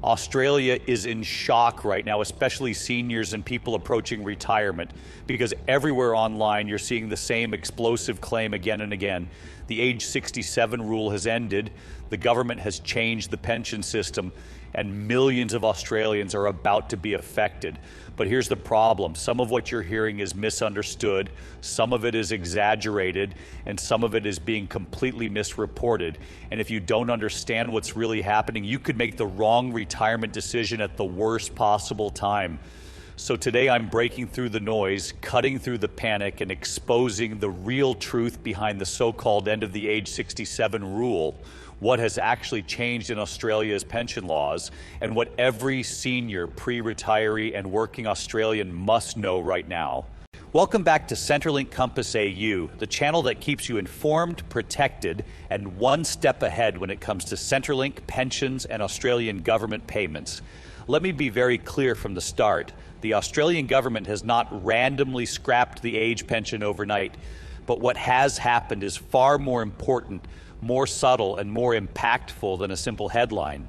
Australia is in shock right now, especially seniors and people approaching retirement, because everywhere online you're seeing the same explosive claim again and again. The age 67 rule has ended, the government has changed the pension system, and millions of Australians are about to be affected. But here's the problem. Some of what you're hearing is misunderstood, some of it is exaggerated, and some of it is being completely misreported. And if you don't understand what's really happening, you could make the wrong retirement decision at the worst possible time. So today I'm breaking through the noise, cutting through the panic, and exposing the real truth behind the so-called end of the age 67 rule, what has actually changed in Australia's pension laws, and what every senior, pre-retiree, and working Australian must know right now. Welcome back to Centrelink Compass AU, the channel that keeps you informed, protected, and one step ahead when it comes to Centrelink, pensions, and Australian government payments. Let me be very clear from the start. The Australian government has not randomly scrapped the age pension overnight, but what has happened is far more important, more subtle, and more impactful than a simple headline.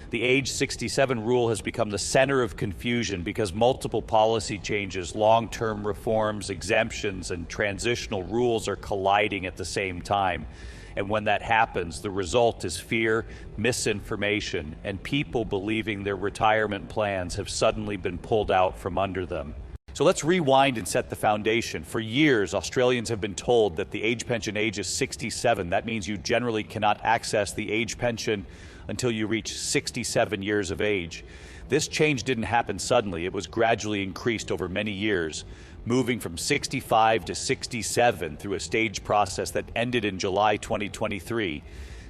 The age 67 rule has become the center of confusion because multiple policy changes, long-term reforms, exemptions, and transitional rules are colliding at the same time. And when that happens, the result is fear, misinformation, and people believing their retirement plans have suddenly been pulled out from under them. So let's rewind and set the foundation. For years, Australians have been told that the age pension age is 67. That means you generally cannot access the age pension until you reach 67 years of age. This change didn't happen suddenly. It was gradually increased over many years, moving from 65 to 67 through a staged process that ended in July 2023.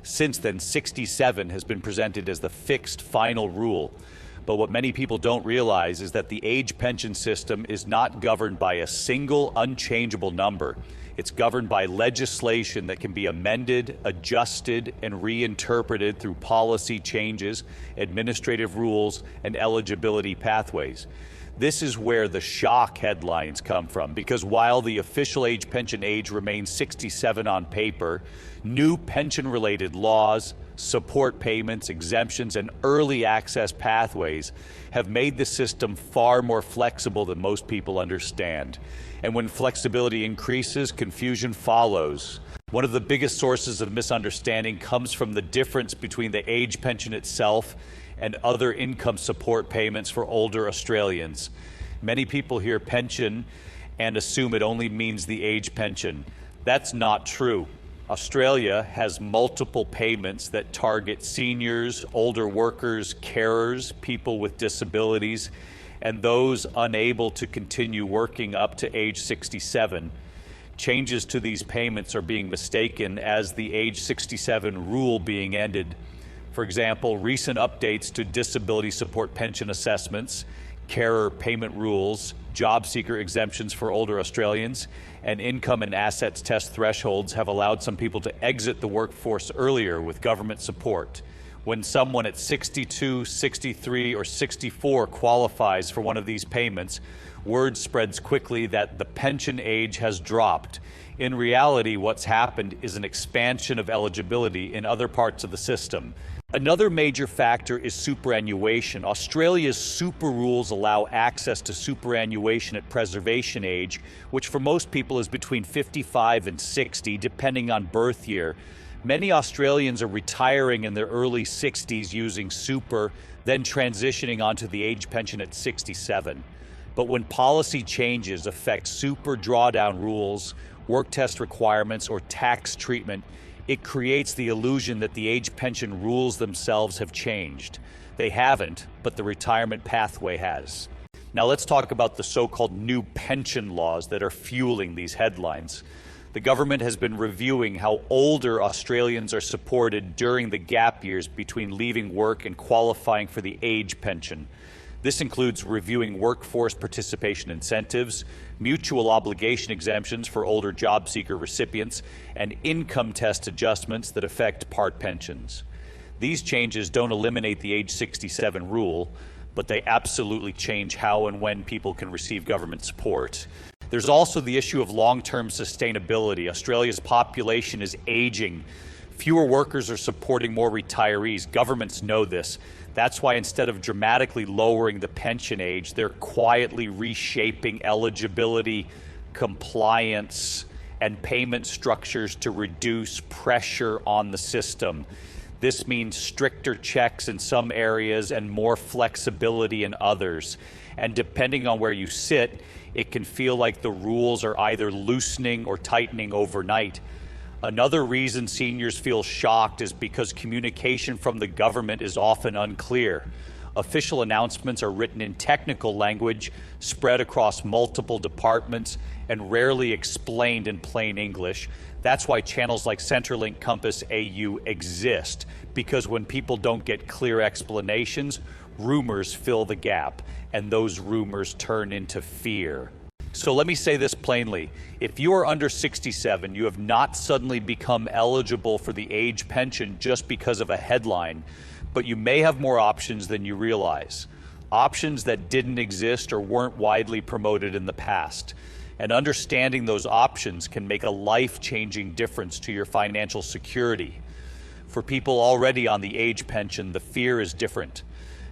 Since then, 67 has been presented as the fixed final rule. But what many people don't realize is that the age pension system is not governed by a single unchangeable number. It's governed by legislation that can be amended, adjusted, and reinterpreted through policy changes, administrative rules, and eligibility pathways. This is where the shock headlines come from, because while the official age pension age remains 67 on paper, new pension-related laws, support payments, exemptions, and early access pathways have made the system far more flexible than most people understand. And when flexibility increases, confusion follows. One of the biggest sources of misunderstanding comes from the difference between the age pension itself and other income support payments for older Australians. Many people hear pension and assume it only means the age pension. That's not true. Australia has multiple payments that target seniors, older workers, carers, people with disabilities, and those unable to continue working up to age 67. Changes to these payments are being mistaken as the age 67 rule being ended. For example, recent updates to disability support pension assessments, carer payment rules, job seeker exemptions for older Australians, and income and assets test thresholds have allowed some people to exit the workforce earlier with government support. When someone at 62, 63, or 64 qualifies for one of these payments, word spreads quickly that the pension age has dropped. In reality, what's happened is an expansion of eligibility in other parts of the system. Another major factor is superannuation. Australia's super rules allow access to superannuation at preservation age, which for most people is between 55 and 60, depending on birth year. Many Australians are retiring in their early 60s using super, then transitioning onto the age pension at 67. But when policy changes affect super drawdown rules, work test requirements, or tax treatment, it creates the illusion that the age pension rules themselves have changed. They haven't, but the retirement pathway has. Now let's talk about the so-called new pension laws that are fueling these headlines. The government has been reviewing how older Australians are supported during the gap years between leaving work and qualifying for the age pension. This includes reviewing workforce participation incentives, mutual obligation exemptions for older job seeker recipients, and income test adjustments that affect part pensions. These changes don't eliminate the age 67 rule, but they absolutely change how and when people can receive government support. There's also the issue of long-term sustainability. Australia's population is aging. Fewer workers are supporting more retirees. Governments know this. That's why instead of dramatically lowering the pension age, they're quietly reshaping eligibility, compliance, and payment structures to reduce pressure on the system. This means stricter checks in some areas and more flexibility in others. And depending on where you sit, it can feel like the rules are either loosening or tightening overnight. Another reason seniors feel shocked is because communication from the government is often unclear. Official announcements are written in technical language, spread across multiple departments, and rarely explained in plain English. That's why channels like Centrelink Compass AU exist, because when people don't get clear explanations, rumors fill the gap, and those rumors turn into fear. So let me say this plainly. If you are under 67, you have not suddenly become eligible for the age pension just because of a headline, but you may have more options than you realize. Options that didn't exist or weren't widely promoted in the past. And understanding those options can make a life-changing difference to your financial security. For people already on the age pension, the fear is different.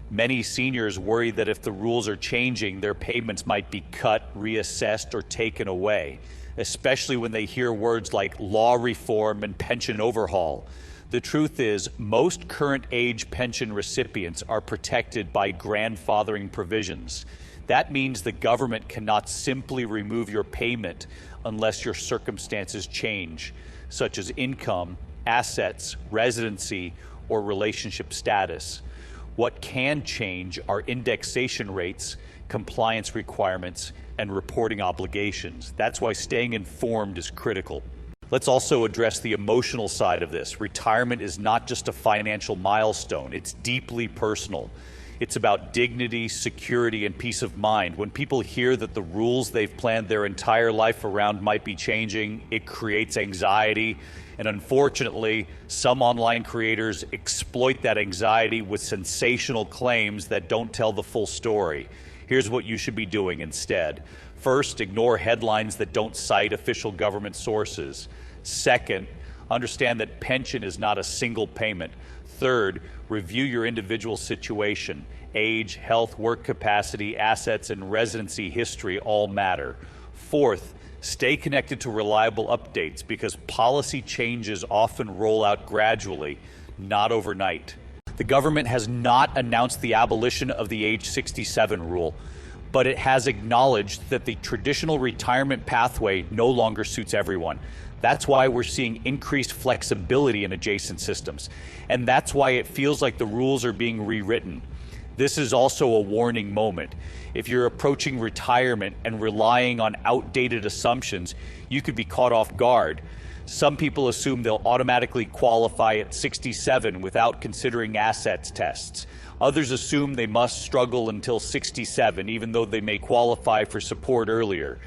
Many seniors worry that if the rules are changing, their payments might be cut, reassessed, or taken away, especially when they hear words like law reform and pension overhaul. The truth is, most current age pension recipients are protected by grandfathering provisions. That means the government cannot simply remove your payment unless your circumstances change, such as income, assets, residency, or relationship status. What can change are indexation rates, compliance requirements, and reporting obligations. That's why staying informed is critical. Let's also address the emotional side of this. Retirement is not just a financial milestone, it's deeply personal. It's about dignity, security, and peace of mind. When people hear that the rules they've planned their entire life around might be changing, it creates anxiety. And unfortunately, some online creators exploit that anxiety with sensational claims that don't tell the full story. Here's what you should be doing instead. First, ignore headlines that don't cite official government sources. Second, understand that pension is not a single payment. Third, review your individual situation. Age, health, work capacity, assets, and residency history all matter. Fourth, stay connected to reliable updates because policy changes often roll out gradually, not overnight. The government has not announced the abolition of the age 67 rule, but it has acknowledged that the traditional retirement pathway no longer suits everyone. That's why we're seeing increased flexibility in adjacent systems. And that's why it feels like the rules are being rewritten. This is also a warning moment. If you're approaching retirement and relying on outdated assumptions, you could be caught off guard. Some people assume they'll automatically qualify at 67 without considering assets tests. Others assume they must struggle until 67, even though they may qualify for support earlier.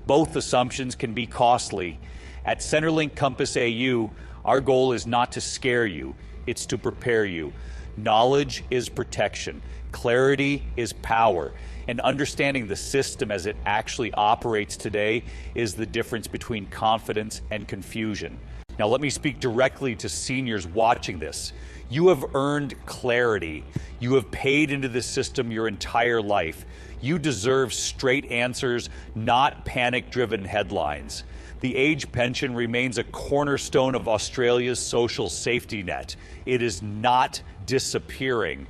Both assumptions can be costly. At Centrelink Compass AU, our goal is not to scare you, it's to prepare you. Knowledge is protection, clarity is power, and understanding the system as it actually operates today is the difference between confidence and confusion. Now let me speak directly to seniors watching this. You have earned clarity. You have paid into this system your entire life. You deserve straight answers, not panic-driven headlines. The age pension remains a cornerstone of Australia's social safety net. It is not disappearing,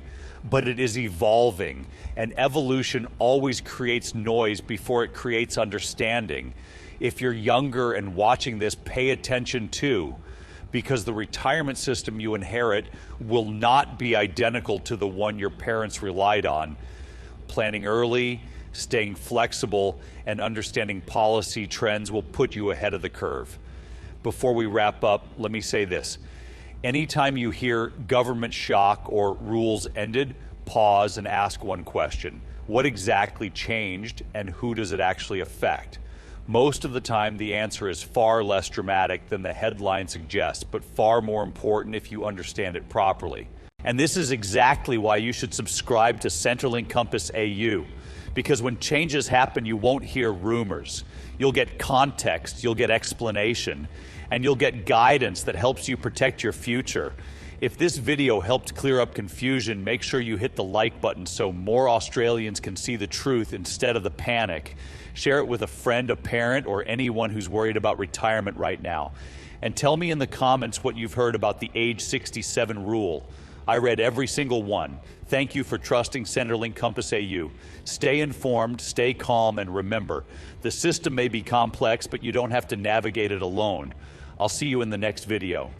but it is evolving. And evolution always creates noise before it creates understanding. If you're younger and watching this, pay attention too, because the retirement system you inherit will not be identical to the one your parents relied on. Planning early, staying flexible, and understanding policy trends will put you ahead of the curve. Before we wrap up, let me say this. Anytime you hear government shock or rules ended, pause and ask one question. What exactly changed and who does it actually affect? Most of the time, the answer is far less dramatic than the headline suggests, but far more important if you understand it properly. And this is exactly why you should subscribe to Centrelink Compass AU. Because when changes happen, you won't hear rumors. You'll get context, you'll get explanation, and you'll get guidance that helps you protect your future. If this video helped clear up confusion, make sure you hit the like button so more Australians can see the truth instead of the panic. Share it with a friend, a parent, or anyone who's worried about retirement right now. And tell me in the comments what you've heard about the age 67 rule. I read every single one. Thank you for trusting Centrelink Compass AU. Stay informed, stay calm, and remember, the system may be complex, but you don't have to navigate it alone. I'll see you in the next video.